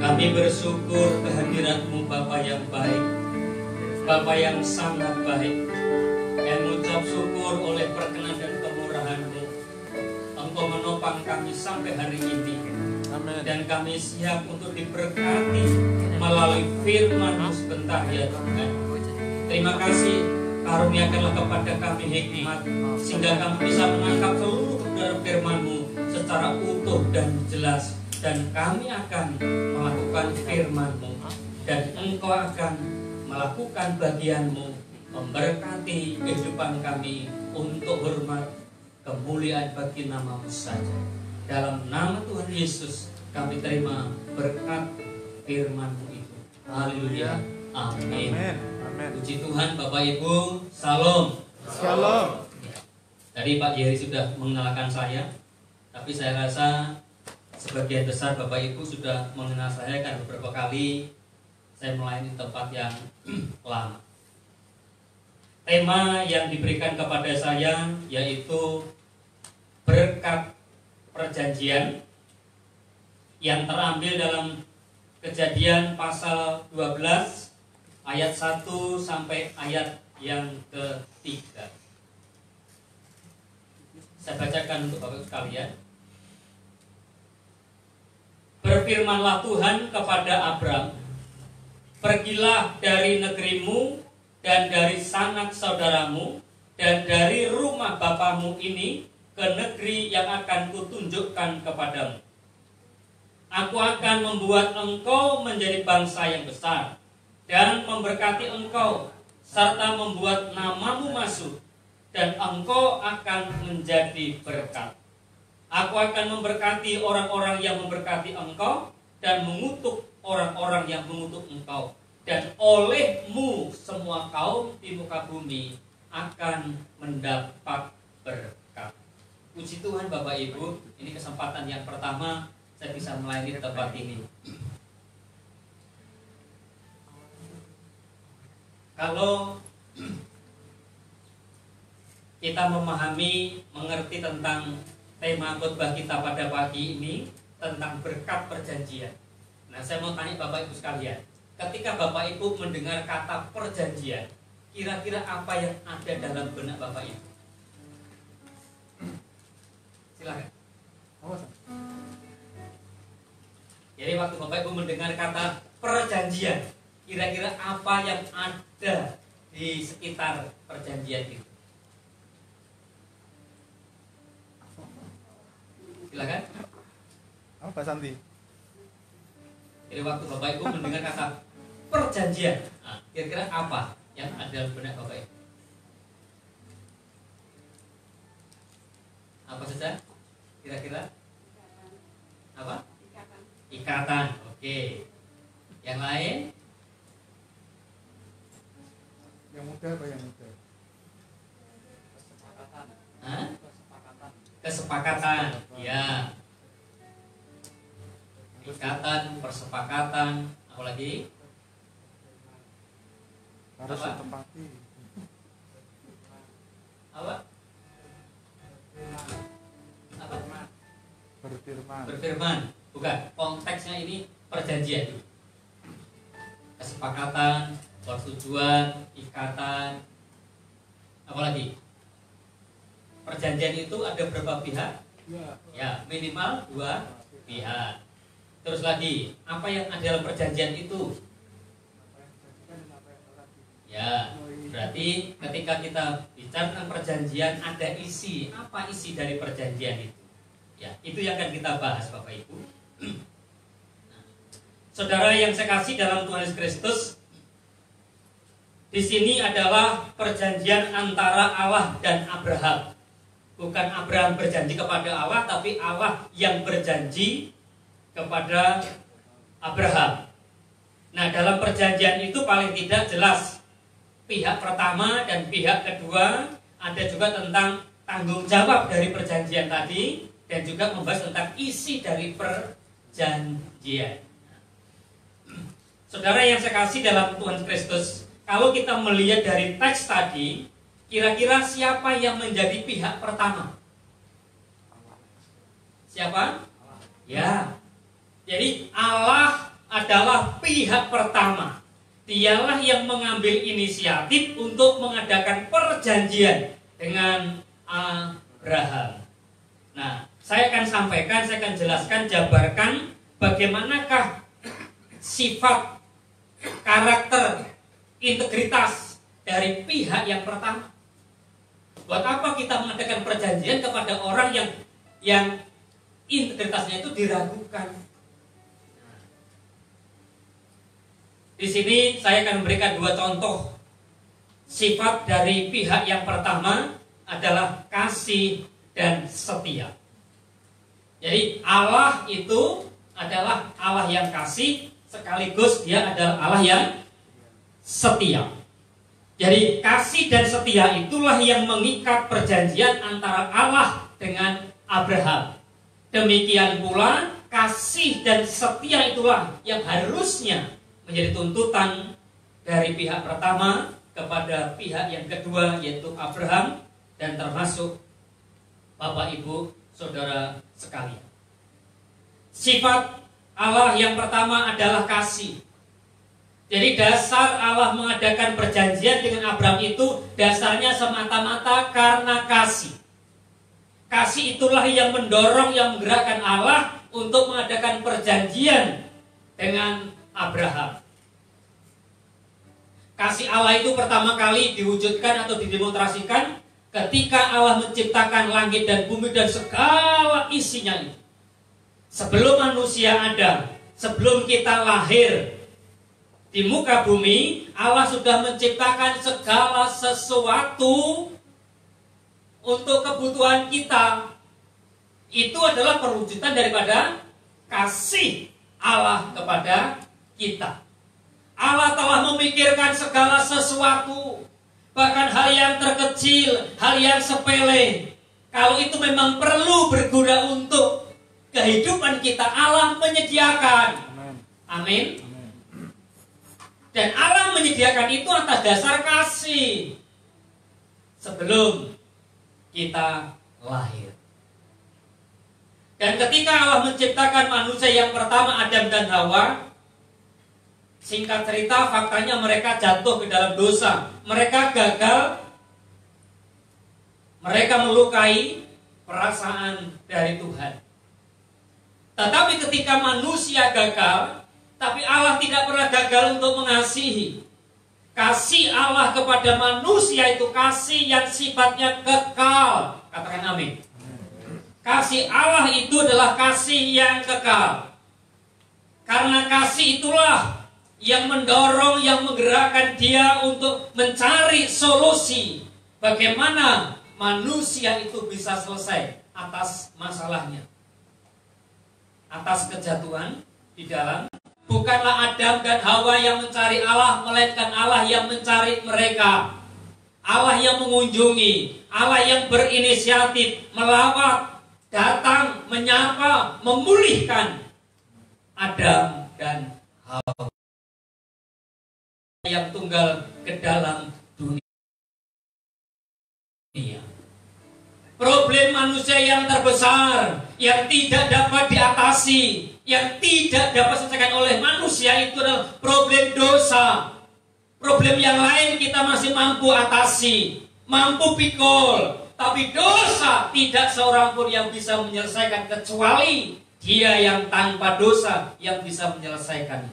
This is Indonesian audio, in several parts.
Kami bersyukur kehadirat-Mu Bapa yang baik, Bapa yang sangat baik. Kami mengucap syukur oleh perkenan dan kemurahan-Mu. Engkau menopang kami sampai hari ini. Amin. Dan kami siap untuk diberkati melalui firman-Mu sebentar ya Tuhan. Terima kasih, karuniakanlah kepada kami hikmat, sehingga kami bisa menangkap seluruh kebenaran firman-Mu secara utuh dan jelas. Dan kami akan melakukan firman-Mu, dan Engkau akan melakukan bagian-Mu, memberkati kehidupan kami untuk hormat kemuliaan bagi nama-Mu saja. Dalam nama Tuhan Yesus kami terima berkat firman-Mu itu. Haleluya. Amin. Amin. Puji Tuhan. Bapak Ibu, salam. Shalom. Tadi Pak Jerry sudah mengenalkan saya, tapi saya rasa sebagian besar Bapak Ibu sudah mengenal saya kan beberapa kali saya melayani tempat yang lama. Tema yang diberikan kepada saya yaitu berkat perjanjian, yang terambil dalam Kejadian pasal 12 ayat 1 sampai ayat yang ketiga. Saya bacakan untuk Bapak sekalian. Berfirmanlah Tuhan kepada Abram, pergilah dari negerimu dan dari sanak saudaramu dan dari rumah bapamu ini ke negeri yang akan kutunjukkan kepadamu. Aku akan membuat engkau menjadi bangsa yang besar dan memberkati engkau serta membuat namamu masuk, dan engkau akan menjadi berkat. Aku akan memberkati orang-orang yang memberkati engkau dan mengutuk orang-orang yang mengutuk engkau. Dan olehmu semua kaum di muka bumi akan mendapat berkat. Puji Tuhan Bapak Ibu, ini kesempatan yang pertama saya bisa melayani tempat ini. Kalau kita memahami, mengerti tentang tema khotbah kita pada pagi ini tentang berkat perjanjian. Nah, saya mau tanya Bapak Ibu sekalian, ketika Bapak Ibu mendengar kata perjanjian, kira-kira apa yang ada dalam benak Bapak Ibu? Silakan. Jadi waktu Bapak Ibu mendengar kata perjanjian, kira-kira apa yang ada di sekitar perjanjian itu? Silakan. Apa Santi? Jadi waktu Bapak Ibu mendengar kata perjanjian, nah, kira-kira apa yang ada dalam benak Bapak Ibu? Apa saja? Kira-kira? Apa? Ikatan. Oke. Yang lain? Yang muda apa yang muda? Hah? Kesepakatan. Ya. Ikatan, persepakatan, apa lagi? Harus Apa? ditempati. Apa? Apa? Berfirman. Berfirman. Bukan. Konteksnya ini perjanjian. Kesepakatan, persetujuan, ikatan. Apa lagi? Perjanjian itu ada berapa pihak? Ya, minimal 2 pihak. Terus lagi, apa yang ada dalam perjanjian itu? Ya, berarti ketika kita bicara tentang perjanjian, ada isi. Apa isi dari perjanjian itu? Ya, itu yang akan kita bahas Bapak Ibu. Nah, saudara yang saya kasih dalam Tuhan Yesus Kristus, di sini adalah perjanjian antara Allah dan Abraham. Bukan Abraham berjanji kepada Allah, tapi Allah yang berjanji kepada Abraham. Nah, dalam perjanjian itu paling tidak jelas pihak pertama dan pihak kedua, ada juga tentang tanggung jawab dari perjanjian tadi, dan juga membahas tentang isi dari perjanjian. Saudara yang saya kasih dalam Tuhan Kristus, kalau kita melihat dari teks tadi, kira-kira siapa yang menjadi pihak pertama? Siapa? Ya. Jadi Allah adalah pihak pertama. Dialah yang mengambil inisiatif untuk mengadakan perjanjian dengan Abraham. Nah, saya akan sampaikan, saya akan jelaskan, jabarkan bagaimanakah sifat, karakter, integritas dari pihak yang pertama. Buat apa kita mengadakan perjanjian kepada orang yang integritasnya itu diragukan? Di sini saya akan memberikan 2 contoh sifat dari pihak yang pertama adalah kasih dan setia. Jadi Allah itu adalah Allah yang kasih, sekaligus dia adalah Allah yang setia. Jadi kasih dan setia itulah yang mengikat perjanjian antara Allah dengan Abraham. Demikian pula kasih dan setia itulah yang harusnya menjadi tuntutan dari pihak pertama kepada pihak yang kedua, yaitu Abraham, dan termasuk Bapak Ibu Saudara sekalian. Sifat Allah yang pertama adalah kasih. Jadi dasar Allah mengadakan perjanjian dengan Abraham itu dasarnya semata-mata karena kasih. Kasih itulah yang mendorong, yang menggerakkan Allah untuk mengadakan perjanjian dengan Abraham. Kasih Allah itu pertama kali diwujudkan atau didemonstrasikan ketika Allah menciptakan langit dan bumi dan segala isinya itu. Sebelum manusia ada, sebelum kita lahir di muka bumi, Allah sudah menciptakan segala sesuatu untuk kebutuhan kita. Itu adalah perwujudan daripada kasih Allah kepada kita. Allah telah memikirkan segala sesuatu, bahkan hal yang terkecil, hal yang sepele. Kalau itu memang perlu berguna untuk kehidupan kita, Allah menyediakan. Amin. Dan Allah menyediakan itu atas dasar kasih sebelum kita lahir. Dan ketika Allah menciptakan manusia yang pertama, Adam dan Hawa, singkat cerita, faktanya mereka jatuh ke dalam dosa. Mereka gagal. Mereka melukai perasaan dari Tuhan. Tetapi ketika manusia gagal, tapi Allah tidak pernah gagal untuk mengasihi. Kasih Allah kepada manusia itu kasih yang sifatnya kekal. Katakan amin. Kasih Allah itu adalah kasih yang kekal. Karena kasih itulah yang mendorong, yang menggerakkan dia untuk mencari solusi bagaimana manusia itu bisa selesai atas masalahnya, atas kejatuhan di dalam. Bukanlah Adam dan Hawa yang mencari Allah, melainkan Allah yang mencari mereka. Allah yang mengunjungi, Allah yang berinisiatif, melawat, datang, menyapa, memulihkan Adam dan Hawa yang tunggal ke dalam dunia. Problem manusia yang terbesar, yang tidak dapat diatasi, yang tidak dapat diselesaikan oleh manusia itu adalah problem dosa. Problem yang lain kita masih mampu atasi, mampu pikul. Tapi dosa tidak seorang pun yang bisa menyelesaikan kecuali Dia yang tanpa dosa yang bisa menyelesaikan.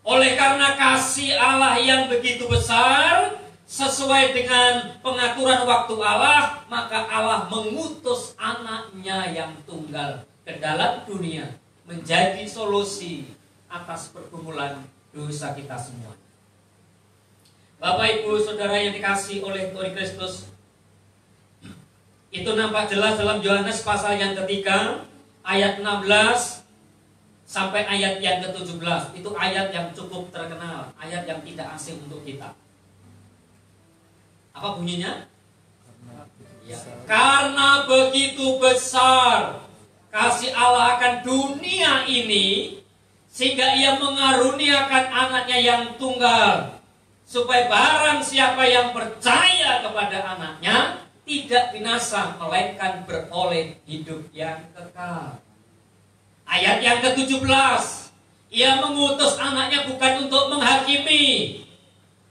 Oleh karena kasih Allah yang begitu besar, sesuai dengan pengaturan waktu Allah, maka Allah mengutus anaknya yang tunggal ke dalam dunia menjadi solusi atas pergumulan dosa kita semua. Bapak Ibu Saudara yang dikasihi oleh Tuhan Kristus, itu nampak jelas dalam Yohanes pasal yang ketiga ayat 16 sampai ayat yang ke-17. Itu ayat yang cukup terkenal, ayat yang tidak asing untuk kita. Apa bunyinya? Ya. Karena begitu besar kasih Allah akan dunia ini, sehingga Ia mengaruniakan anaknya yang tunggal, supaya barang siapa yang percaya kepada anaknya tidak binasa, melainkan beroleh hidup yang kekal. Ayat yang ke-17, Ia mengutus anaknya bukan untuk menghakimi,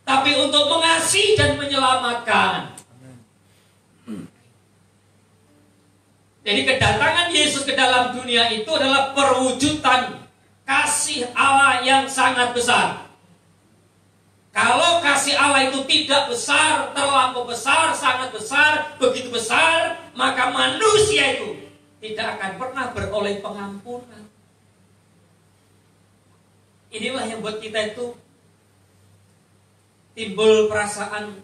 tapi untuk mengasihi dan menyelamatkan. Jadi kedatangan Yesus ke dalam dunia itu adalah perwujudan kasih Allah yang sangat besar. Kalau kasih Allah itu tidak besar, terlampau besar, sangat besar, begitu besar, maka manusia itu tidak akan pernah beroleh pengampunan. Inilah yang buat kita itu timbul perasaan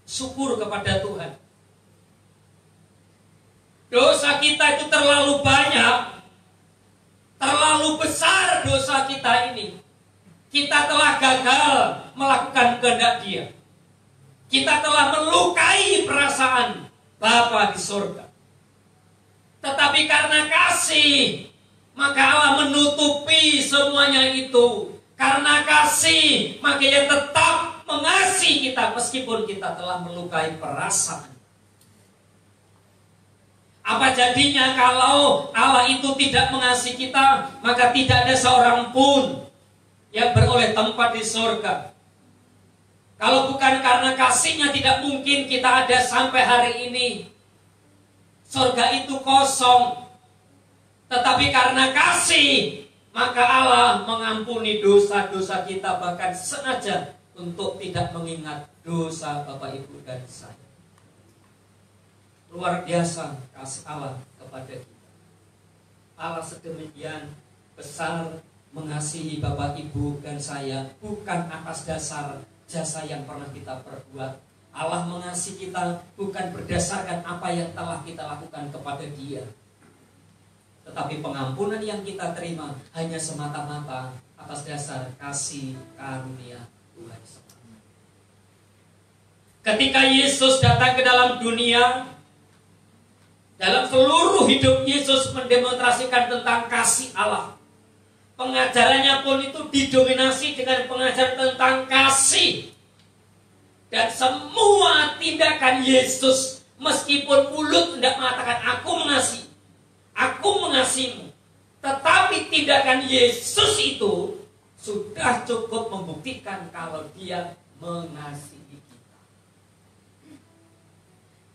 syukur kepada Tuhan. Dosa kita itu terlalu banyak, terlalu besar dosa kita ini. Kita telah gagal melakukan kehendak Dia. Kita telah melukai perasaan Bapa di surga. Tetapi karena kasih, maka Allah menutupi semuanya itu. Karena kasih, maka Ia tetap mengasihi kita meskipun kita telah melukai perasaan. Apa jadinya kalau Allah itu tidak mengasihi kita, maka tidak ada seorang pun yang beroleh tempat di surga. Kalau bukan karena kasih-Nya, tidak mungkin kita ada sampai hari ini. Surga itu kosong. Tetapi karena kasih, maka Allah mengampuni dosa-dosa kita, bahkan sengaja untuk tidak mengingat dosa Bapak, Ibu, dan saya. Luar biasa kasih Allah kepada kita. Allah sedemikian besar mengasihi Bapak, Ibu, dan saya, bukan atas dasar jasa yang pernah kita perbuat. Allah mengasihi kita bukan berdasarkan apa yang telah kita lakukan kepada Dia, tetapi pengampunan yang kita terima hanya semata-mata atas dasar kasih karunia Tuhan. Ketika Yesus datang ke dalam dunia, dalam seluruh hidup Yesus mendemonstrasikan tentang kasih Allah. Pengajarannya pun itu didominasi dengan pengajaran tentang kasih. Dan semua tindakan Yesus, meskipun mulut tidak mengatakan aku mengasihi, aku mengasihimu, tetapi tindakan Yesus itu sudah cukup membuktikan kalau Dia mengasihi.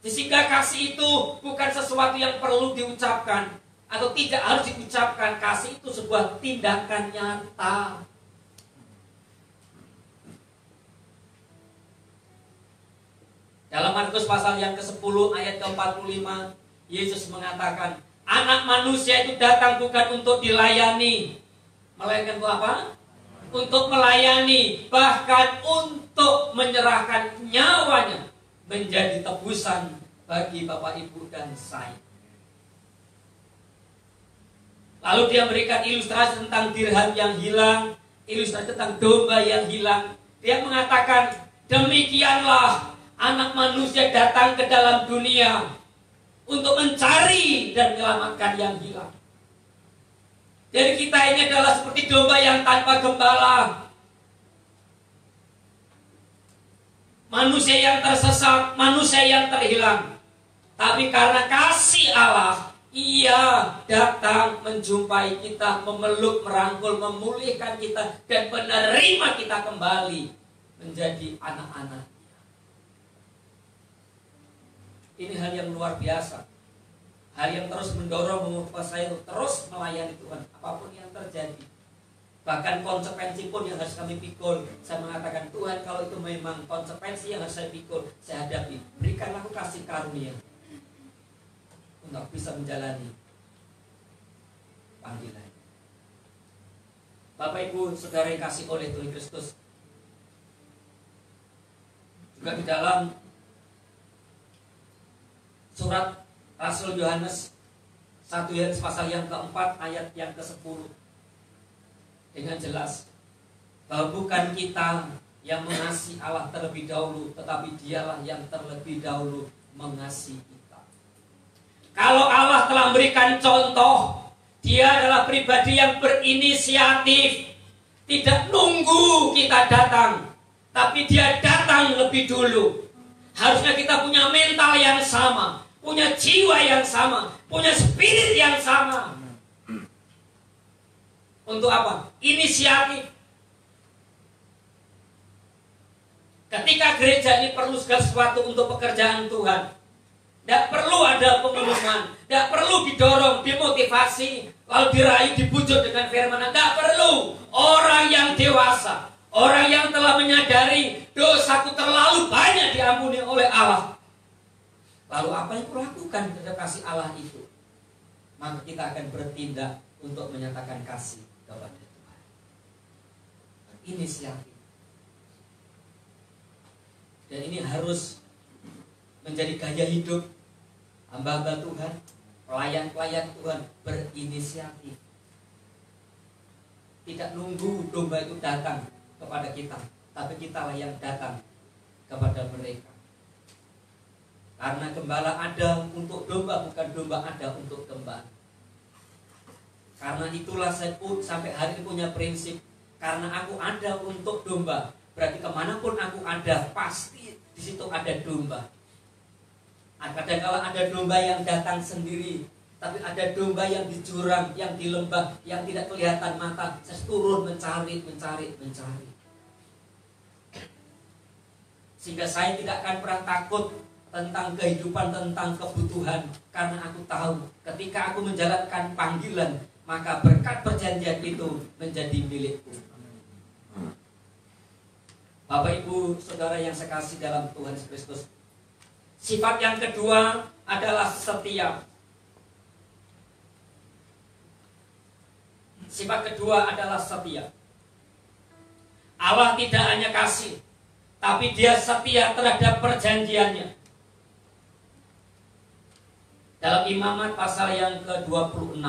Sehingga kasih itu bukan sesuatu yang perlu diucapkan atau tidak harus diucapkan. Kasih itu sebuah tindakan nyata. Dalam Markus pasal yang ke-10 ayat ke-45, Yesus mengatakan, anak manusia itu datang bukan untuk dilayani, melainkan untuk apa? Untuk melayani, bahkan untuk menyerahkan nyawanya menjadi tebusan bagi Bapak, Ibu, dan saya. Lalu Dia berikan ilustrasi tentang dirham yang hilang, ilustrasi tentang domba yang hilang. Dia mengatakan, demikianlah anak manusia datang ke dalam dunia untuk mencari dan menyelamatkan yang hilang. Jadi kita ini adalah seperti domba yang tanpa gembala. Manusia yang tersesat, manusia yang terhilang. Tapi karena kasih Allah, Ia datang menjumpai kita, memeluk, merangkul, memulihkan kita, dan menerima kita kembali menjadi anak-anak. Ini hal yang luar biasa. Hal yang terus mendorong, mengubah saya untuk terus melayani Tuhan, apapun yang terjadi. Bahkan konsekuensi pun yang harus kami pikul. Saya mengatakan, Tuhan, kalau itu memang konsekuensi yang harus saya pikul, saya hadapi. Berikanlah aku kasih karunia untuk bisa menjalani panggilan. Bapak, Ibu, Saudara yang kasih oleh Tuhan Kristus, juga di dalam surat Rasul Yohanes 1 Yohanes pasal yang keempat ayat yang ke-10 dengan jelas bahwa bukan kita yang mengasihi Allah terlebih dahulu, tetapi Dialah yang terlebih dahulu mengasihi kita. Kalau Allah telah memberikan contoh, Dia adalah pribadi yang berinisiatif, tidak nunggu kita datang, tapi Dia datang lebih dulu. Harusnya kita punya mental yang sama, punya jiwa yang sama, punya spirit yang sama. Untuk apa? Inisiatif. Ketika gereja ini perlu segala sesuatu untuk pekerjaan Tuhan, tidak perlu ada pengumuman, tidak perlu didorong, dimotivasi, lalu dirayu, dibujuk dengan firman. Tidak perlu. Orang yang dewasa, orang yang telah menyadari dosaku terlalu banyak diampuni oleh Allah. Lalu apa yang kulakukan terhadap kasih Allah itu? Maka kita akan bertindak untuk menyatakan kasih kepada Tuhan. Inisiatif. Dan ini harus menjadi gaya hidup hamba-hamba Tuhan, pelayan-pelayan Tuhan, berinisiatif. Tidak nunggu domba itu datang kepada kita, tapi kitalah yang datang kepada mereka. Karena gembala ada untuk domba, bukan domba ada untuk gembala. Karena itulah saya pun sampai hari ini punya prinsip, karena aku ada untuk domba, berarti kemanapun aku ada, pasti di situ ada domba. Kadang-kala ada domba yang datang sendiri, tapi ada domba yang di jurang, yang di lembah, yang tidak kelihatan mata. Saya turun mencari. Sehingga saya tidak akan pernah takut tentang kehidupan, tentang kebutuhan. Karena aku tahu ketika aku menjalankan panggilan, maka berkat perjanjian itu menjadi milikku. Bapak, Ibu, Saudara yang saya kasih dalam Tuhan Yesus Kristus, sifat yang kedua adalah setia. Sifat kedua adalah setia. Allah tidak hanya kasih, tapi Dia setia terhadap perjanjiannya. Dalam Imamat pasal yang ke-26,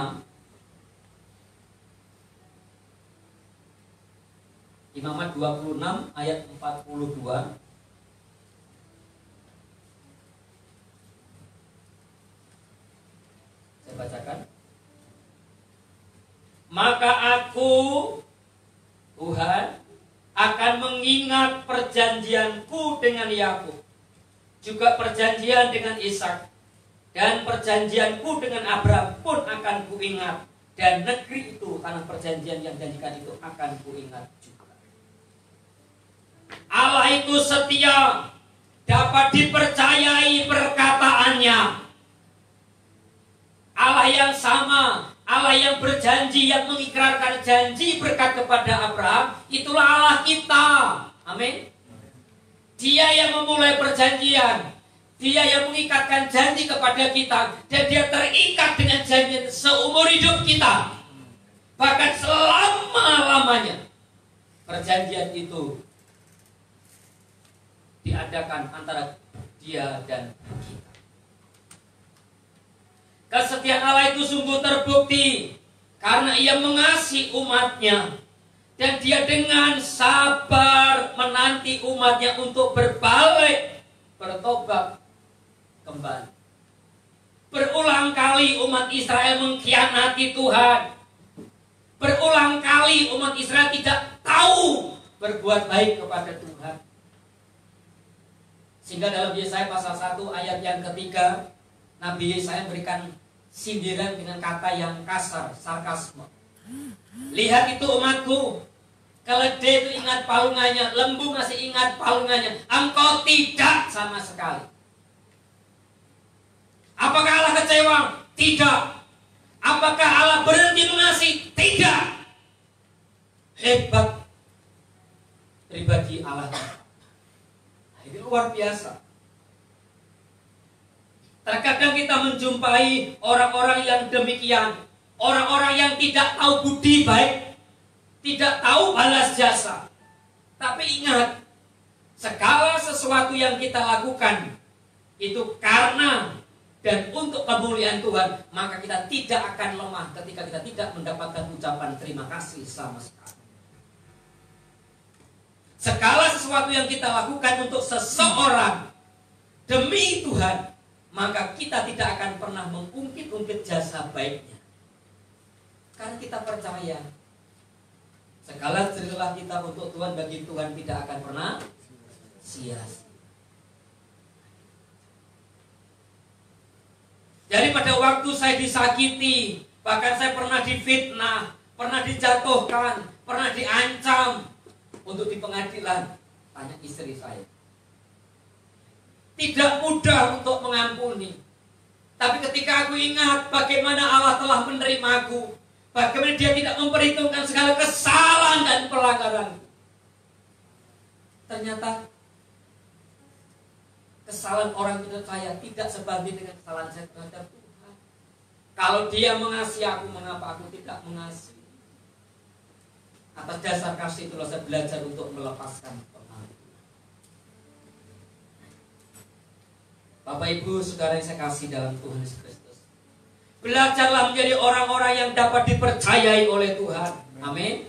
Imamat 26 ayat 42. Saya bacakan. Maka aku, Tuhan, akan mengingat perjanjianku dengan Yakub, juga perjanjian dengan Ishak, dan perjanjianku dengan Abraham pun akan kuingat, dan negeri itu, tanah perjanjian yang janjikan itu akan kuingat juga. Allah itu setia, dapat dipercayai perkataannya. Allah yang sama, Allah yang berjanji, yang mengikrarkan janji berkat kepada Abraham, itulah Allah kita. Amin. Dia yang memulai perjanjian, Dia yang mengikatkan janji kepada kita, dan Dia terikat dengan janji seumur hidup kita, bahkan selama-lamanya. Perjanjian itu diadakan antara Dia dan kita. Kesetiaan Allah itu sungguh terbukti karena Ia mengasihi umatnya, dan Dia dengan sabar menanti umatnya untuk berbalik, bertobat kembali. Berulang kali umat Israel mengkhianati Tuhan. Berulang kali umat Israel tidak tahu berbuat baik kepada Tuhan. Sehingga dalam Yesaya pasal 1 ayat yang ketiga, Nabi Yesaya memberikan sindiran dengan kata yang kasar, sarkasme. Lihat itu umatku, keledai itu ingat palungannya, lembu masih ingat palungannya, engkau tidak sama sekali. Apakah Allah kecewa? Tidak. Apakah Allah berhenti mengasihi? Tidak. Hebat pribadi Allah. Ini luar biasa. Terkadang kita menjumpai orang-orang yang demikian, orang-orang yang tidak tahu budi baik, tidak tahu balas jasa. Tapi ingat, segala sesuatu yang kita lakukan itu karena dan untuk kemuliaan Tuhan, maka kita tidak akan lemah ketika kita tidak mendapatkan ucapan terima kasih sama sekali. Segala sesuatu yang kita lakukan untuk seseorang demi Tuhan, maka kita tidak akan pernah mengungkit-ungkit jasa baiknya. Karena kita percaya segala jerih kita untuk Tuhan, bagi Tuhan tidak akan pernah sia-sia. Jadi pada waktu saya disakiti, bahkan saya pernah difitnah, pernah dijatuhkan, pernah diancam untuk di pengadilan. Tanya istri saya. Tidak mudah untuk mengampuni. Tapi ketika aku ingat bagaimana Allah telah menerimaku, bagaimana Dia tidak memperhitungkan segala kesalahan dan pelanggaran, ternyata kesalahan orang terhadap saya tidak sebanding dengan kesalahan saya terhadap Tuhan. Kalau Dia mengasihi aku, mengapa aku tidak mengasihi? Atas dasar kasih itulah saya belajar untuk melepaskan pengaruh. Bapak Ibu Saudara yang saya kasih dalam Tuhan Yesus Kristus, belajarlah menjadi orang-orang yang dapat dipercayai oleh Tuhan. Amin.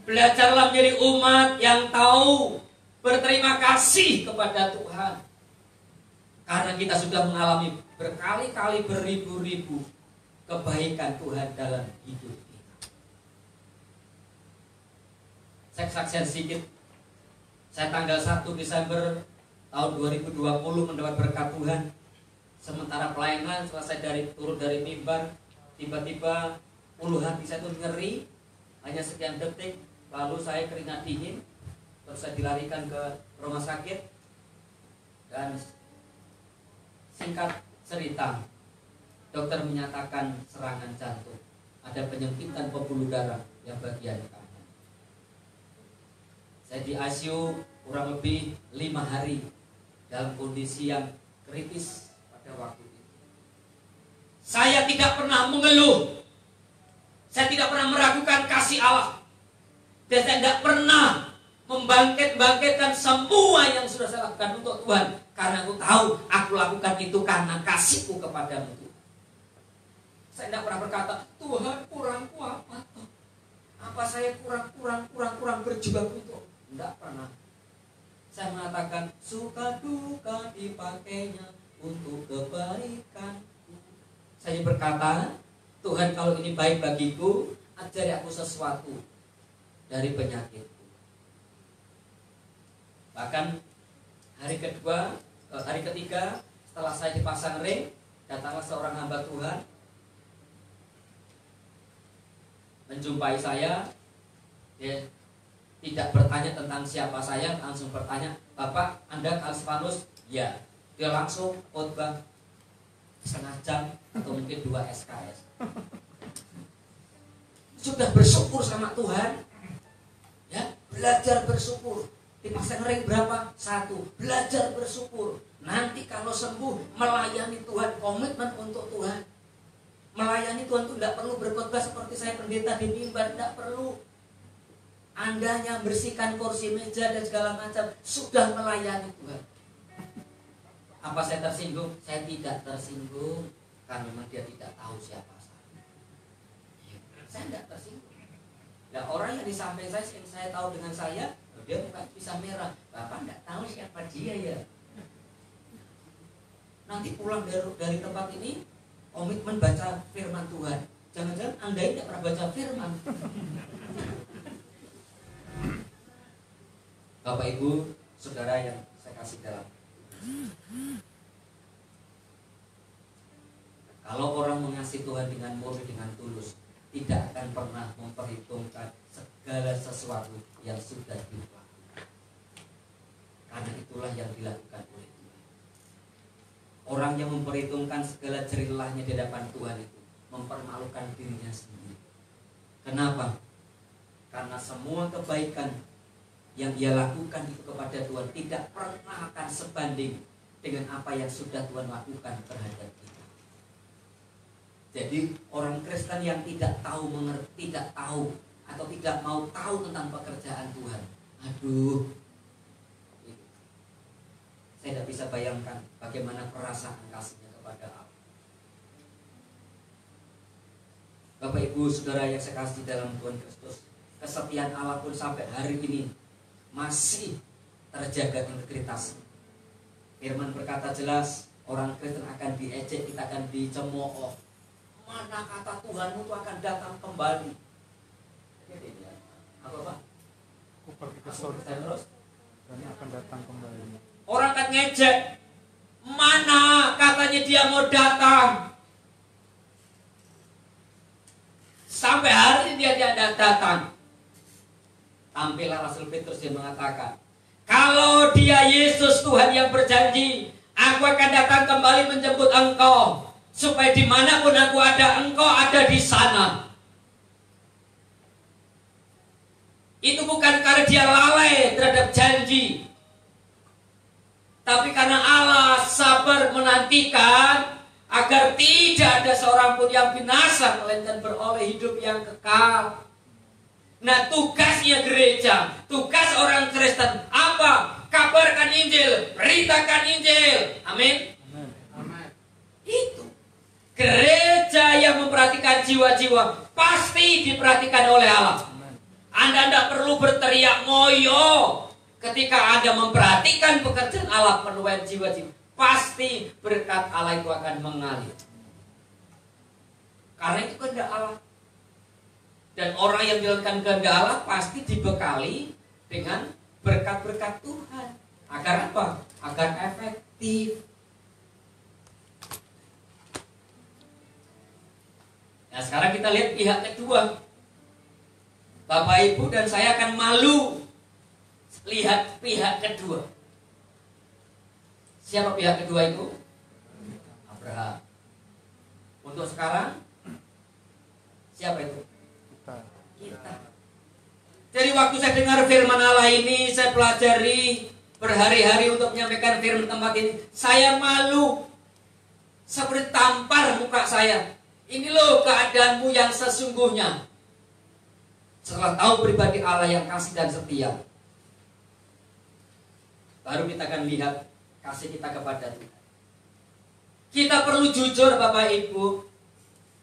Belajarlah menjadi umat yang tahu berterima kasih kepada Tuhan, karena kita sudah mengalami berkali-kali beribu-ribu kebaikan Tuhan dalam hidup kita. Saya kesaksian sedikit. Saya tanggal 1 Desember tahun 2020 mendapat berkat Tuhan. Sementara pelayanan selesai turun dari mimbar, tiba-tiba ulu hati saya itu nyeri, hanya sekian detik, lalu saya keringat dingin, terus saya dilarikan ke rumah sakit, dan singkat cerita, dokter menyatakan serangan jantung, ada penyempitan pembuluh darah yang bagian kanan. Saya di ICU kurang lebih 5 hari dalam kondisi yang kritis pada waktu itu. Saya tidak pernah mengeluh, saya tidak pernah meragukan kasih Allah, dan saya tidak pernah membangkitkan semua yang sudah saya lakukan untuk Tuhan, karena aku tahu aku lakukan itu karena kasihku kepadamu Tuhan. Saya tidak pernah berkata, Tuhan kurangku apa? Apa saya kurang berjuang untuk? Tidak pernah. Saya mengatakan suka duka dipakainya untuk kebaikan. Saya berkata, Tuhan kalau ini baik bagiku, ajari aku sesuatu dari penyakitku. Bahkan hari ketiga setelah saya dipasang ring, datanglah seorang hamba Tuhan menjumpai saya. Dia tidak bertanya tentang siapa saya, langsung bertanya, Bapak, Anda Kalsifanus? Ya. Dia langsung khotbah setengah jam atau mungkin 2 SKS. Sudah bersyukur sama Tuhan, ya, belajar bersyukur. Dipasang ring berapa? 1. Belajar bersyukur. Nanti kalau sembuh, melayani Tuhan, komitmen untuk Tuhan. Melayani Tuhan itu tidak perlu berkhotbah seperti saya pendeta di mimbar, tidak perlu. Anda yang bersihkan kursi meja dan segala macam, sudah melayani Tuhan. Apa saya tersinggung? Saya tidak tersinggung, karena memang dia tidak tahu siapa saya. Saya tidak tersinggung. Nah, orang yang di samping saya, yang saya tahu dengan saya, dia bukan bisa merah. Bapak tidak tahu siapa dia ya. Nanti pulang dari tempat ini, komitmen baca firman Tuhan. Jangan-jangan Anda tidak pernah baca firman. Bapak Ibu Saudara yang saya kasih dalam, kalau orang mengasihi Tuhan dengan murni, dengan tulus, tidak akan pernah memperhitungkan segala sesuatu yang sudah dilakukan, karena itulah yang dilakukan oleh Tuhan. Orang yang memperhitungkan segala jerilahnya di hadapan Tuhan itu mempermalukan dirinya sendiri. Kenapa? Karena semua kebaikan yang dia lakukan itu kepada Tuhan tidak pernah akan sebanding dengan apa yang sudah Tuhan lakukan terhadap kita. Jadi orang Kristen yang tidak tahu mengerti, tidak tahu atau tidak mau tahu tentang pekerjaan Tuhan, aduh, saya tidak bisa bayangkan bagaimana perasaan kasihnya kepada Allah. Bapak Ibu Saudara yang saya kasih dalam Tuhan Kristus, kesetiaan Allah pun sampai hari ini masih terjaga integritas. Firman berkata jelas, orang Kristen akan diejek, kita akan dicemooh. Mana kata Tuhanmu itu akan datang kembali? Apa Pak? Aku pergi ke surga terus dan akan datang kembali. Orang akan ngejek. Mana katanya dia mau datang? Sampai hari ini dia tidak datang. Tampillah Rasul Petrus yang mengatakan, kalau dia Yesus Tuhan yang berjanji, aku akan datang kembali menjemput engkau, supaya dimanapun aku ada, engkau ada di sana. Itu bukan karena dia lalai terhadap janji, tapi karena Allah sabar menantikan agar tidak ada seorang pun yang binasa, melainkan beroleh hidup yang kekal. Nah, tugasnya gereja, tugas orang Kristen apa? Kabarkan Injil, beritakan Injil. Amin. Itu gereja yang memperhatikan jiwa-jiwa pasti diperhatikan oleh Allah. Anda tidak perlu berteriak ngoyo ketika Anda memperhatikan pekerjaan Allah penuaian jiwa-jiwa. Pasti berkat Allah itu akan mengalir. Karena itu kehendak Allah. Dan orang yang menjalankan kehendak Allah pasti dibekali dengan berkat-berkat Tuhan. Agar apa? Agar efektif. Nah, sekarang kita lihat pihak kedua. Bapak Ibu dan saya akan malu lihat pihak kedua. Siapa pihak kedua itu? Abraham. Untuk sekarang siapa itu? Kita. Jadi waktu saya dengar firman Allah ini, saya pelajari berhari-hari untuk menyampaikan firman tempat ini. Saya malu, seperti tampar muka saya. Ini loh keadaanmu yang sesungguhnya. Setelah tahu pribadi Allah yang kasih dan setia, baru kita akan lihat kasih kita kepada Tuhan. Kita perlu jujur Bapak Ibu.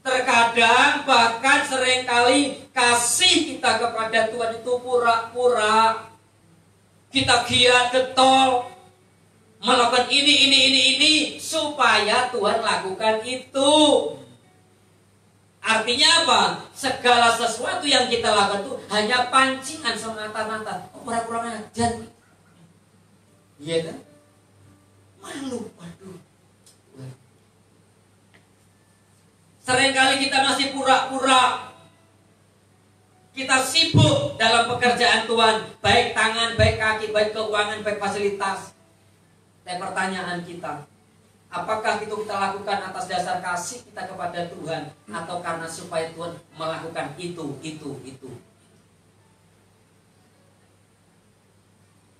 Terkadang bahkan seringkali kasih kita kepada Tuhan itu pura-pura. Kita giat getol melakukan ini supaya Tuhan lakukan itu. Artinya apa? Segala sesuatu yang kita lakukan itu hanya pancingan semata-mata. Pura-pura ajar. Iya kan? Malu, waduh. Seringkali kita masih pura-pura. Kita sibuk dalam pekerjaan Tuhan, baik tangan, baik kaki, baik keuangan, baik fasilitas. Dan pertanyaan kita, apakah itu kita lakukan atas dasar kasih kita kepada Tuhan, atau karena supaya Tuhan melakukan itu.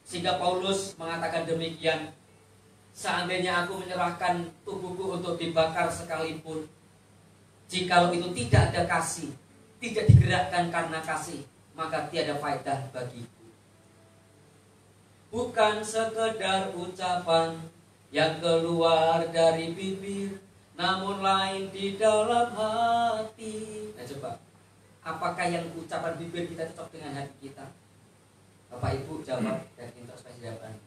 Sehingga Paulus mengatakan demikian, seandainya aku menyerahkan tubuhku untuk dibakar sekalipun, jikalau itu tidak ada kasih, tidak digerakkan karena kasih, maka tiada faedah bagiku. Bukan sekedar ucapan yang keluar dari bibir, namun lain di dalam hati. Nah coba, apakah yang ucapan bibir kita cocok dengan hati kita? Bapak Ibu jawab dan introspeksi jawaban.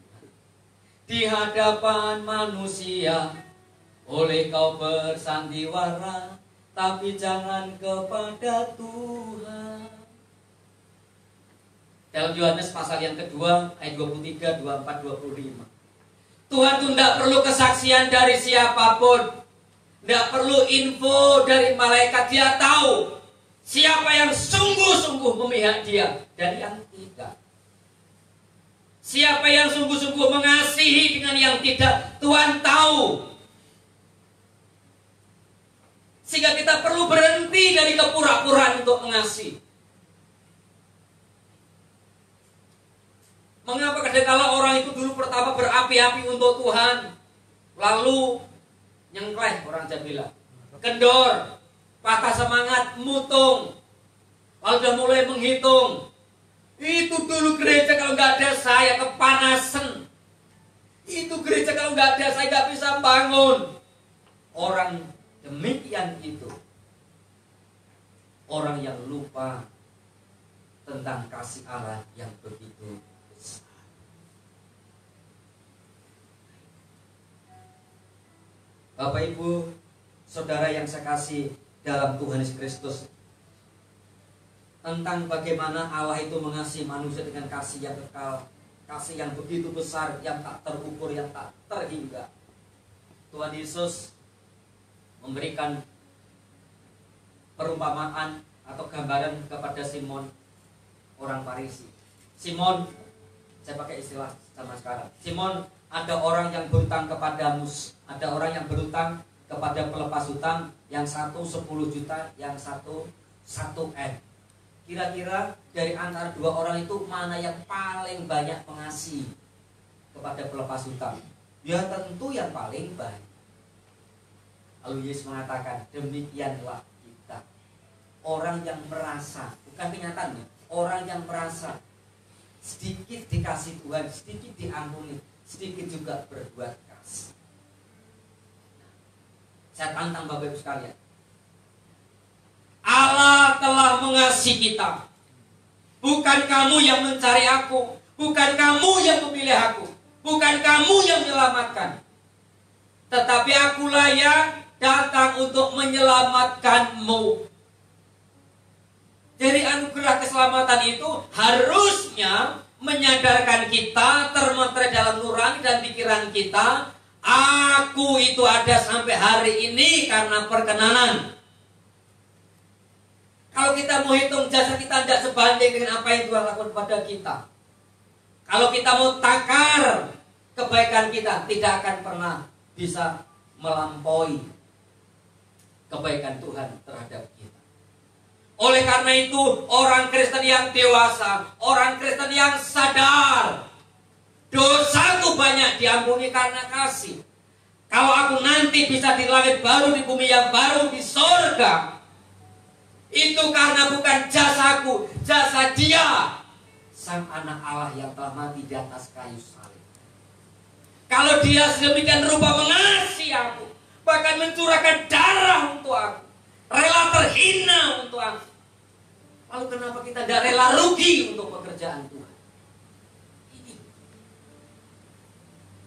Di hadapan manusia, oleh kau bersandiwara, tapi jangan kepada Tuhan. Dalam Yohanes pasal yang kedua ayat 23, 24, 25. Tuhan itu tidak perlu kesaksian dari siapapun, tidak perlu info dari malaikat. Dia tahu siapa yang sungguh-sungguh memihak dia dan yang tidak. Siapa yang sungguh-sungguh mengasihi dengan yang tidak, Tuhan tahu. Sehingga kita perlu berhenti dari kepura-puraan untuk mengasihi. Mengapa kadang-kala orang itu dulu pertama berapi-api untuk Tuhan, lalu nyengkleh, orang Jawa bilang, kendor, patah semangat, mutung, lalu sudah mulai menghitung. Itu dulu gereja kalau nggak ada saya kepanasan. Itu gereja kalau nggak ada saya nggak bisa bangun. Orang demikian itu orang yang lupa tentang kasih Allah yang begitu besar. Bapak Ibu, saudara yang saya kasih dalam Tuhan Yesus Kristus, tentang bagaimana Allah itu mengasihi manusia dengan kasih yang kekal, kasih yang begitu besar, yang tak terukur, yang tak terhingga. Tuhan Yesus memberikan perumpamaan atau gambaran kepada Simon orang Farisi. Simon, saya pakai istilah sama sekarang. Simon, ada orang yang berutang kepadamu, ada orang yang berutang kepada pelepas hutang, yang satu 10 juta, yang satu 1 M. Kira-kira dari antara dua orang itu mana yang paling banyak mengasihi kepada pelepas hutang? Ya tentu yang paling banyak. Lalu Yesus mengatakan, demikianlah kita. Orang yang merasa, bukan kenyataannya, orang yang merasa sedikit dikasih Tuhan, sedikit diampuni, sedikit juga berbuat kasih. Saya tantang Bapak Ibu sekalian, Allah telah mengasihi kita. Bukan kamu yang mencari aku, bukan kamu yang memilih aku, bukan kamu yang menyelamatkan, tetapi akulah yang datang untuk menyelamatkanmu. Jadi anugerah keselamatan itu harusnya menyadarkan kita, termotret dalam nurani dan pikiran kita, aku itu ada sampai hari ini karena perkenanan. Kalau kita mau hitung jasa kita tidak sebanding dengan apa yang Tuhan lakukan kepada kita. Kalau kita mau takar kebaikan kita, tidak akan pernah bisa melampaui kebaikan Tuhan terhadap kita. Oleh karena itu, orang Kristen yang dewasa, orang Kristen yang sadar, dosa itu banyak diampuni karena kasih. Kalau aku nanti bisa di langit baru, di bumi yang baru, di sorga, itu karena bukan jasaku, jasa Dia, Sang Anak Allah yang telah mati di atas kayu salib. Kalau Dia sedemikian rupa mengasihi aku, bahkan mencurahkan darah untuk aku, rela terhina untuk aku, lalu kenapa kita tidak rela rugi untuk pekerjaan Tuhan? Ini.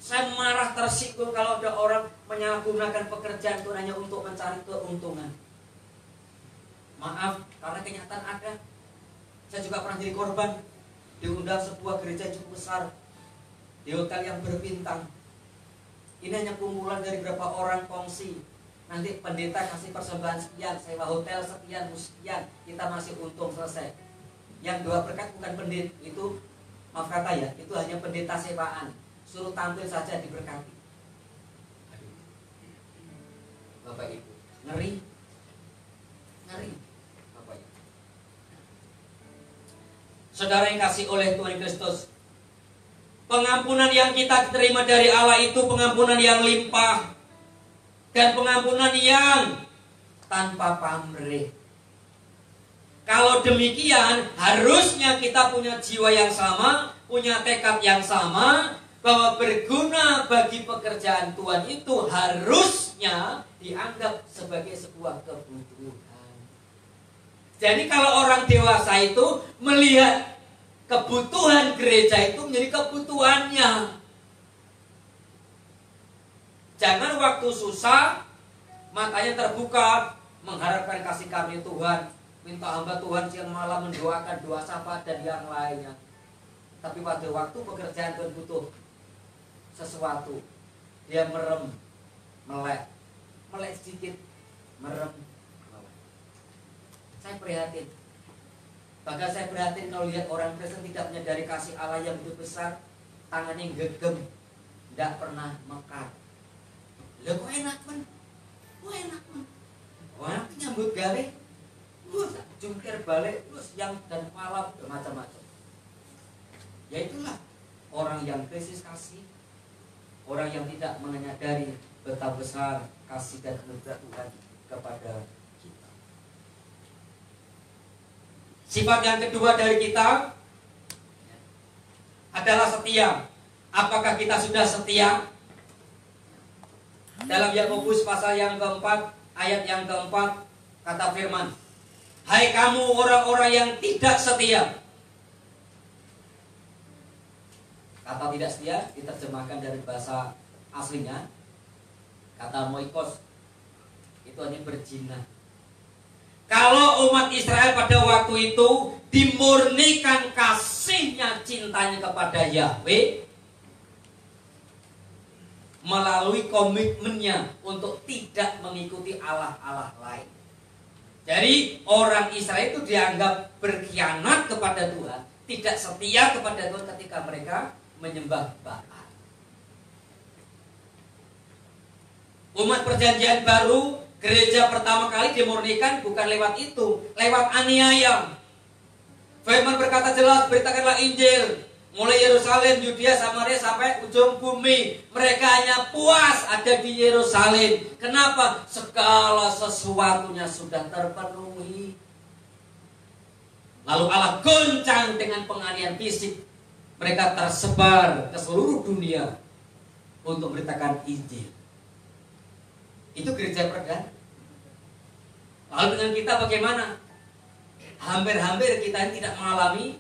Saya marah tersinggung kalau ada orang menyalahgunakan pekerjaan Tuhan hanya untuk mencari keuntungan. Maaf, karena kenyataan ada. Saya juga pernah jadi korban. Diundang sebuah gereja cukup besar di hotel yang berbintang. Ini hanya kumpulan dari beberapa orang kongsi. Nanti pendeta kasih persembahan sekian, sewa hotel sekian, sekian, kita masih untung selesai. Yang 2 berkat bukan pendeta, itu maaf kata ya, itu hanya pendeta sewaan. Suruh tampil saja diberkati. Bapak Ibu, ngeri. Ngeri. Bapak Ibu. Saudara yang kasih oleh Tuhan Kristus, pengampunan yang kita terima dari Allah itu pengampunan yang limpah dan pengampunan yang tanpa pamrih. Kalau demikian, harusnya kita punya jiwa yang sama, punya tekad yang sama, bahwa berguna bagi pekerjaan Tuhan itu harusnya dianggap sebagai sebuah kebutuhan. Jadi kalau orang dewasa itu melihat kebutuhan gereja itu menjadi kebutuhannya. Jangan waktu susah matanya terbuka mengharapkan kasih karunia Tuhan, minta hamba Tuhan siang malam mendoakan doa syafaat dan yang lainnya. Tapi pada waktu pekerjaan Tuhan butuh sesuatu, dia merem, melek sedikit, merem, melek. Saya prihatin. Bahkan saya prihatin kalau lihat orang Kristen tidak menyadari kasih Allah yang begitu besar, tangannya gegem, tidak pernah mekar. Lah kok enak men? Kok enak men? Wah, nyambut gawe. Jungkir balik terus siang dan malam macam-macam. Ya itulah orang yang krisis kasih, orang yang tidak menyadari betapa besar kasih dan anugerah Tuhan kepada kita. Sifat yang kedua dari kita adalah setia. Apakah kita sudah setia? Dalam Yakobus pasal yang keempat, ayat yang keempat, kata firman, hai kamu orang-orang yang tidak setia. Kata tidak setia diterjemahkan dari bahasa aslinya, kata moikos, itu hanya berzina. Kalau umat Israel pada waktu itu dimurnikan kasihnya, cintanya kepada Yahweh melalui komitmennya untuk tidak mengikuti Allah-Allah lain. Jadi orang Israel itu dianggap berkhianat kepada Tuhan, tidak setia kepada Tuhan ketika mereka menyembah Baal. Umat perjanjian baru, gereja pertama kali dimurnikan bukan lewat itu, lewat aniaya. Firman berkata jelas, beritakanlah Injil, mulai Yerusalem, Yudea, Samaria sampai ujung bumi. Mereka hanya puas ada di Yerusalem. Kenapa? Segala sesuatunya sudah terpenuhi. Lalu Allah goncang dengan penganiayaan fisik. Mereka tersebar ke seluruh dunia untuk memberitakan Injil. Itu gereja perdana. Lalu dengan kita bagaimana? Hampir-hampir kita tidak mengalami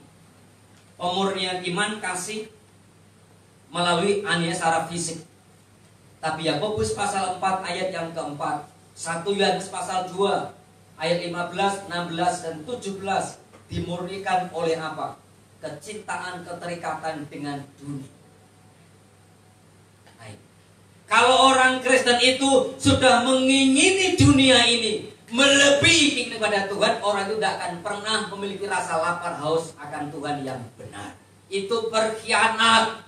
pemurnian iman kasih melalui aniaya secara fisik. Tapi Yakobus pasal 4 ayat yang keempat, 1 Yohanes pasal 2 ayat 15, 16 dan 17 dimurnikan oleh apa? Kecintaan, keterikatan dengan dunia. Kalau orang Kristen itu sudah mengingini dunia ini, melebihi keinginan kepada Tuhan, orang itu tidak akan pernah memiliki rasa lapar haus akan Tuhan yang benar. Itu berkhianat.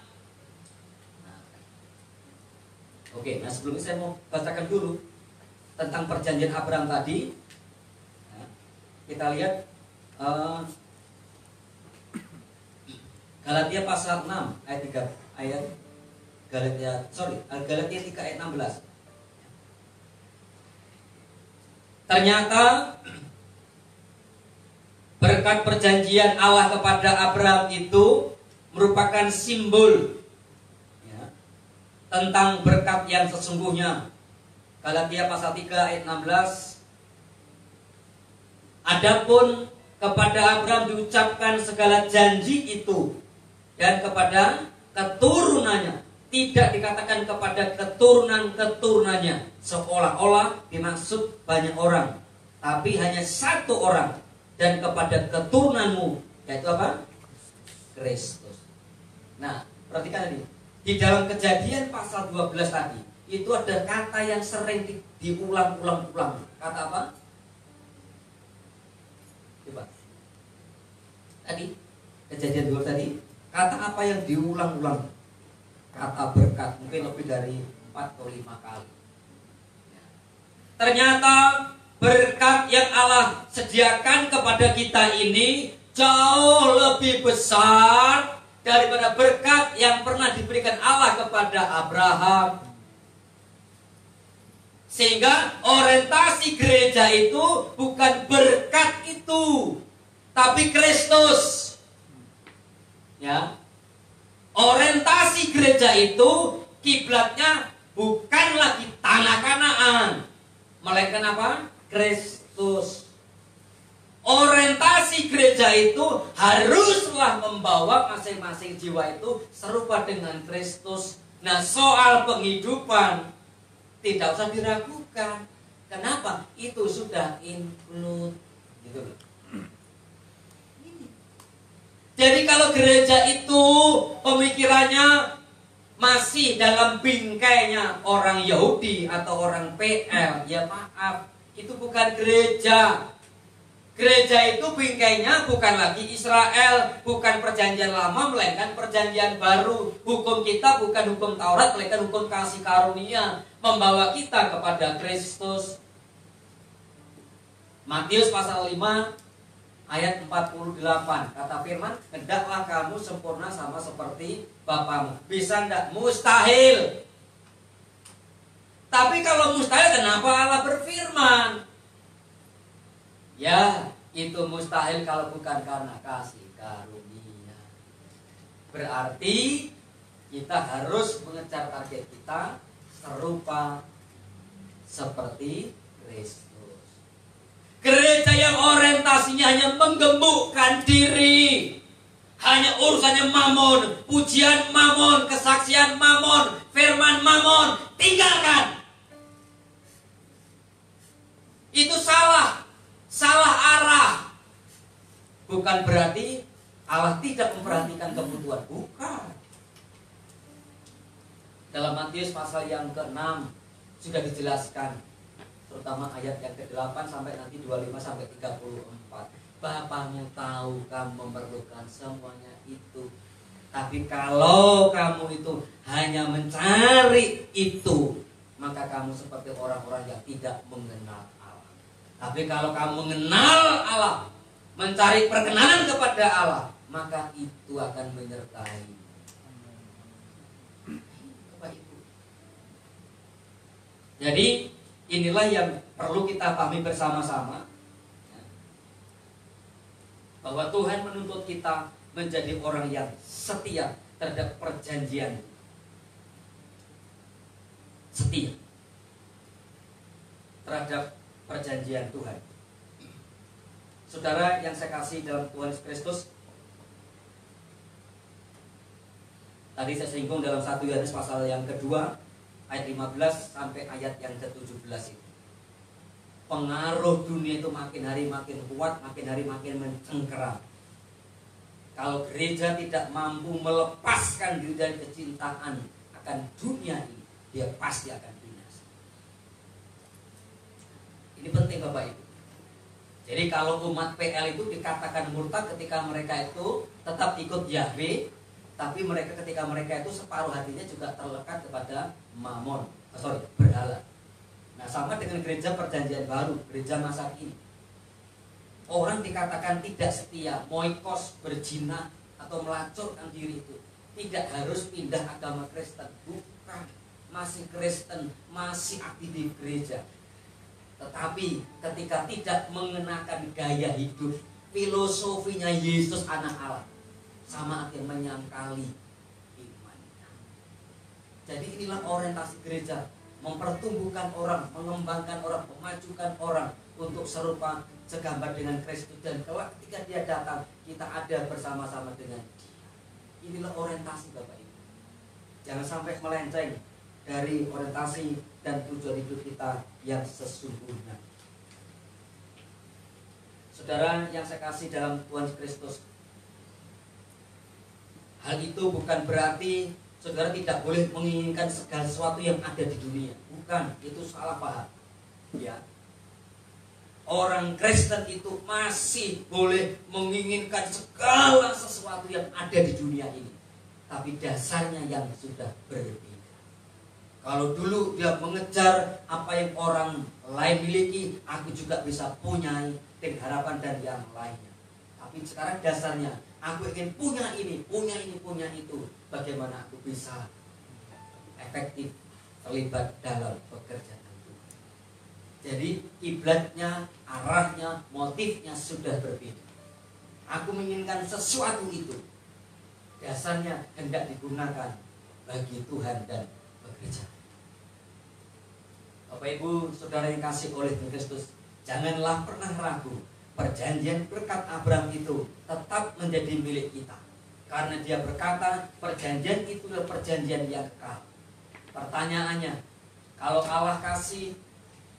Oke, nah sebelumnya saya mau bacakan dulu tentang perjanjian Abraham tadi. Kita lihat Galatia pasal 6 ayat 3 ayat Galatia 3 ayat 16. Ternyata berkat perjanjian Allah kepada Abraham itu merupakan simbol tentang berkat yang sesungguhnya. Galatia pasal 3 ayat 16. Adapun kepada Abraham diucapkan segala janji itu, dan kepada keturunannya, tidak dikatakan kepada keturunan-keturunannya, seolah-olah dimaksud banyak orang, tapi hanya satu orang. Dan kepada keturunanmu, yaitu apa? Kristus. Nah, perhatikan ini. Di dalam Kejadian pasal 12 tadi, itu ada kata yang sering diulang-ulang-ulang. Kata apa? Coba. Tadi, Kejadian 12 tadi, kata apa yang diulang-ulang? Kata berkat, mungkin lebih dari 4 atau 5 kali. Ternyata berkat yang Allah sediakan kepada kita ini jauh lebih besar daripada berkat yang pernah diberikan Allah kepada Abraham. Sehingga orientasi gereja itu bukan berkat itu, tapi Kristus. Ya. Orientasi gereja itu kiblatnya bukan lagi tanah Kanaan, melainkan apa? Kristus. Orientasi gereja itu haruslah membawa masing-masing jiwa itu serupa dengan Kristus. Nah, soal penghidupan tidak usah diragukan. Kenapa? Itu sudah include, gitu loh. Jadi kalau gereja itu pemikirannya masih dalam bingkainya orang Yahudi atau orang PL, ya maaf, itu bukan gereja. Gereja itu bingkainya bukan lagi Israel, bukan perjanjian lama, melainkan perjanjian baru. Hukum kita bukan hukum Taurat, melainkan hukum kasih karunia, membawa kita kepada Kristus. Matius pasal 5 ayat 48, kata firman, hendaklah kamu sempurna sama seperti Bapamu. Bisa enggak? Mustahil. Tapi kalau mustahil, kenapa Allah berfirman? Ya, itu mustahil kalau bukan karena kasih karunia. Berarti kita harus mengejar target kita serupa seperti Kristus. Gereja yang orientasinya hanya menggembukkan diri, hanya urusannya mamon, pujian mamon, kesaksian mamon, firman mamon, tinggalkan. Itu salah arah. Bukan berarti Allah tidak memperhatikan kebutuhan, bukan. Dalam Matius pasal yang ke-6 sudah dijelaskan terutama ayat yang ke-8 sampai nanti 25 sampai 34. Bapamu tahu kamu memerlukan semuanya itu. Tapi kalau kamu itu hanya mencari itu, maka kamu seperti orang-orang yang tidak mengenal Allah. Tapi kalau kamu mengenal Allah, mencari perkenanan kepada Allah, maka itu akan menyertai. Jadi inilah yang perlu kita pahami bersama-sama, bahwa Tuhan menuntut kita menjadi orang yang setia terhadap perjanjian. Setia terhadap perjanjian Tuhan. Saudara yang saya kasih dalam Tuhan Yesus Kristus, tadi saya singgung dalam 1 Yohanes pasal yang kedua ayat 15 sampai ayat yang ke-17 itu. Pengaruh dunia itu makin hari makin kuat, makin hari makin mencengkeram. Kalau gereja tidak mampu melepaskan diri dari kecintaan akan dunia ini, dia pasti akan binasa. Ini penting Bapak Ibu. Jadi kalau umat PL itu dikatakan murtad ketika mereka itu tetap ikut Yahweh, tapi ketika mereka itu separuh hatinya juga terlekat kepada Mamon, berhala. Nah, sama dengan gereja perjanjian baru, gereja masa kini. Orang dikatakan tidak setia, moikos, berzina atau melacurkan diri itu tidak harus pindah agama Kristen, bukan, masih Kristen, masih aktif di gereja. Tetapi ketika tidak mengenakan gaya hidup, filosofinya Yesus anak Allah, sama akan menyangkali imannya. Jadi inilah orientasi gereja, mempertumbuhkan orang, mengembangkan orang, memajukan orang untuk serupa segambar dengan Kristus, dan kelak ketika dia datang kita ada bersama-sama dengan dia. Inilah orientasi Bapak Ibu. Jangan sampai melenceng dari orientasi dan tujuan hidup kita yang sesungguhnya. Saudara yang saya kasih dalam Tuhan Kristus, hal itu bukan berarti saudara tidak boleh menginginkan segala sesuatu yang ada di dunia. Bukan, itu salah paham. Ya. Orang Kristen itu masih boleh menginginkan segala sesuatu yang ada di dunia ini, tapi dasarnya yang sudah berbeda. Kalau dulu dia mengejar apa yang orang lain miliki, aku juga bisa punya dengan harapan dan yang lainnya. Tapi sekarang dasarnya, aku ingin punya ini, punya ini, punya itu. Bagaimana aku bisa efektif terlibat dalam pekerjaan Tuhan. Jadi kiblatnya, arahnya, motifnya sudah berbeda. Aku menginginkan sesuatu itu, dasarnya hendak digunakan bagi Tuhan dan pekerjaan. Bapak Ibu, saudara yang kasih oleh Kristus, janganlah pernah ragu. Perjanjian berkat Abraham itu tetap menjadi milik kita, karena dia berkata perjanjian itu adalah perjanjian yang kekal. Pertanyaannya, kalau Allah kasih,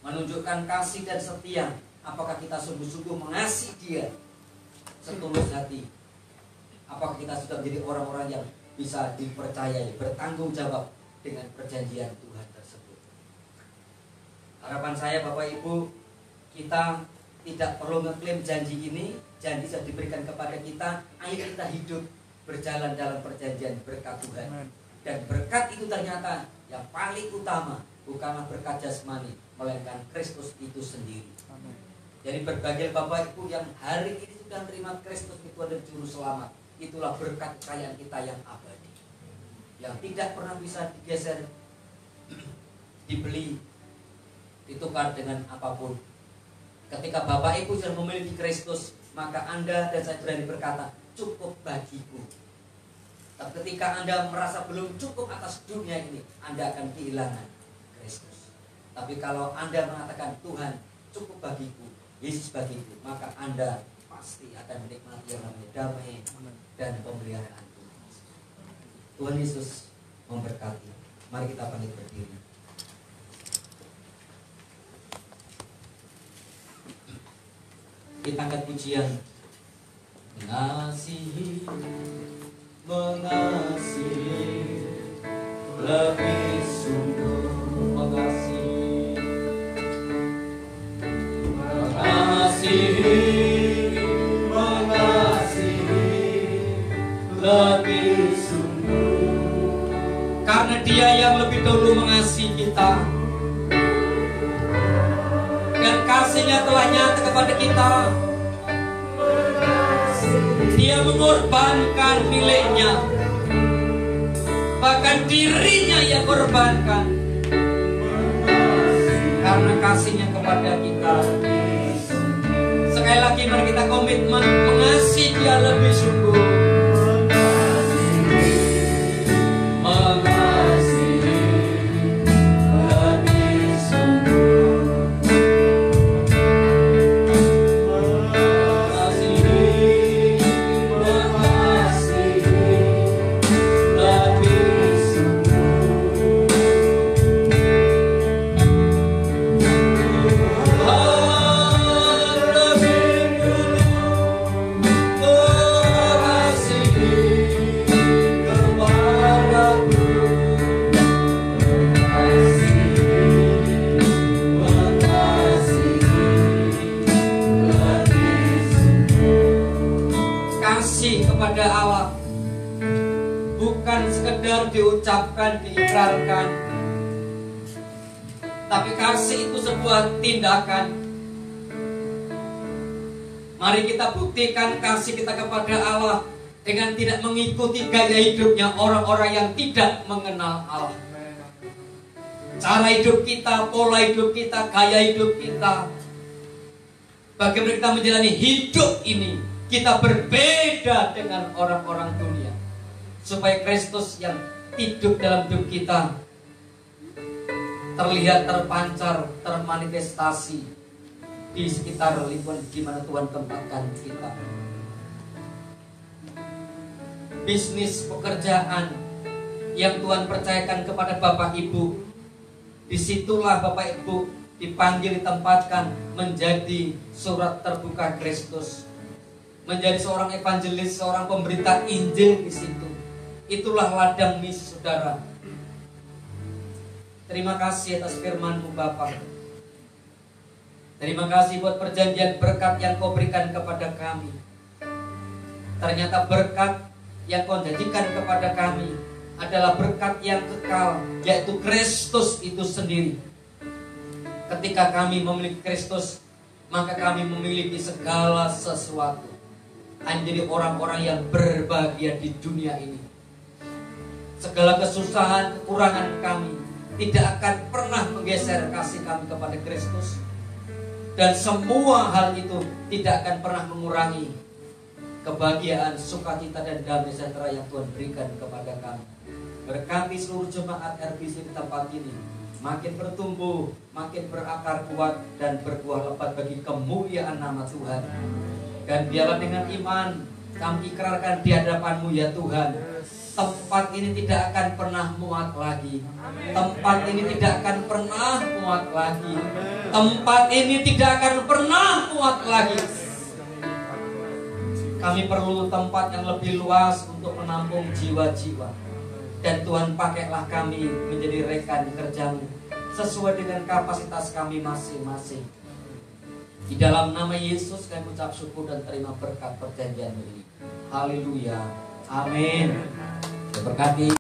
menunjukkan kasih dan setia, apakah kita sungguh-sungguh mengasihi dia setulus hati? Apakah kita sudah menjadi orang-orang yang bisa dipercayai, bertanggung jawab dengan perjanjian Tuhan tersebut? Harapan saya Bapak Ibu, kita tidak perlu ngeklaim janji ini, janji sudah diberikan kepada kita. Ayo kita hidup berjalan dalam perjanjian berkat Tuhan. Dan berkat itu ternyata yang paling utama bukanlah berkat jasmani, melainkan Kristus itu sendiri. Amen. Jadi berbagai Bapak Ibu yang hari ini sudah menerima Kristus itu adalah juru selamat, itulah berkat kekayaan kita yang abadi, yang tidak pernah bisa digeser, dibeli, ditukar dengan apapun. Ketika Bapak Ibu sudah memiliki Kristus, maka Anda dan saya berani berkata, cukup bagiku. Tapi ketika Anda merasa belum cukup atas dunia ini, Anda akan kehilangan Kristus. Tapi kalau Anda mengatakan, Tuhan cukup bagiku, Yesus bagiku, maka Anda pasti akan menikmati yang namanya damai dan pemeliharaan Tuhan. Tuhan Yesus memberkati. Mari kita bangkit berdiri. Kita angkat pujian. Mengasihi, mengasihi, lebih sungguh mengasihi. lebih sungguh. Karena Dia yang lebih dahulu mengasihi kita, dan kasih-Nya telah nyata kepada kita. Dia mengorbankan miliknya, bahkan dirinya yang korbankan, karena kasih-Nya kepada kita. Sekali lagi mari kita komitmen mengasihi Dia lebih sungguh. Kepada Allah bukan sekedar diucapkan, diikrarkan, tapi kasih itu sebuah tindakan. Mari kita buktikan kasih kita kepada Allah dengan tidak mengikuti gaya hidupnya orang-orang yang tidak mengenal Allah. Cara hidup kita, pola hidup kita, gaya hidup kita, bagaimana kita menjalani hidup ini, kita berbeda dengan orang-orang dunia, supaya Kristus yang hidup dalam hidup kita terlihat, terpancar, termanifestasi di sekitar lingkungan di mana Tuhan tempatkan kita. Bisnis, pekerjaan yang Tuhan percayakan kepada Bapak Ibu, disitulah Bapak Ibu dipanggil, ditempatkan menjadi surat terbuka Kristus, menjadi seorang evangelis, seorang pemberita Injil di situ. Itulah ladang misi saudara. Terima kasih atas firman-Mu Bapak. Terima kasih buat perjanjian berkat yang Kau berikan kepada kami. Ternyata berkat yang Kau janjikan kepada kami adalah berkat yang kekal, yaitu Kristus itu sendiri. Ketika kami memiliki Kristus, maka kami memiliki segala sesuatu. Menjadi orang-orang yang berbahagia di dunia ini. Segala kesusahan, kekurangan kami tidak akan pernah menggeser kasih kami kepada Kristus. Dan semua hal itu tidak akan pernah mengurangi kebahagiaan, sukacita, dan damai sejahtera yang Tuhan berikan kepada kami. Berkati seluruh jemaat RBC di tempat ini makin bertumbuh, makin berakar kuat, dan berbuah lebat bagi kemuliaan nama Tuhan. Dan biarlah dengan iman kami ikrarkan di hadapan-Mu ya Tuhan, tempat ini tidak akan pernah muat lagi. Tempat ini tidak akan pernah muat lagi. Tempat ini tidak akan pernah muat lagi. Kami perlu tempat yang lebih luas untuk menampung jiwa-jiwa. Dan Tuhan pakailah kami menjadi rekan kerja-Mu sesuai dengan kapasitas kami masing-masing. Di dalam nama Yesus kami ucap syukur dan terima berkat perjanjian ini. Haleluya. Amin. Berkati.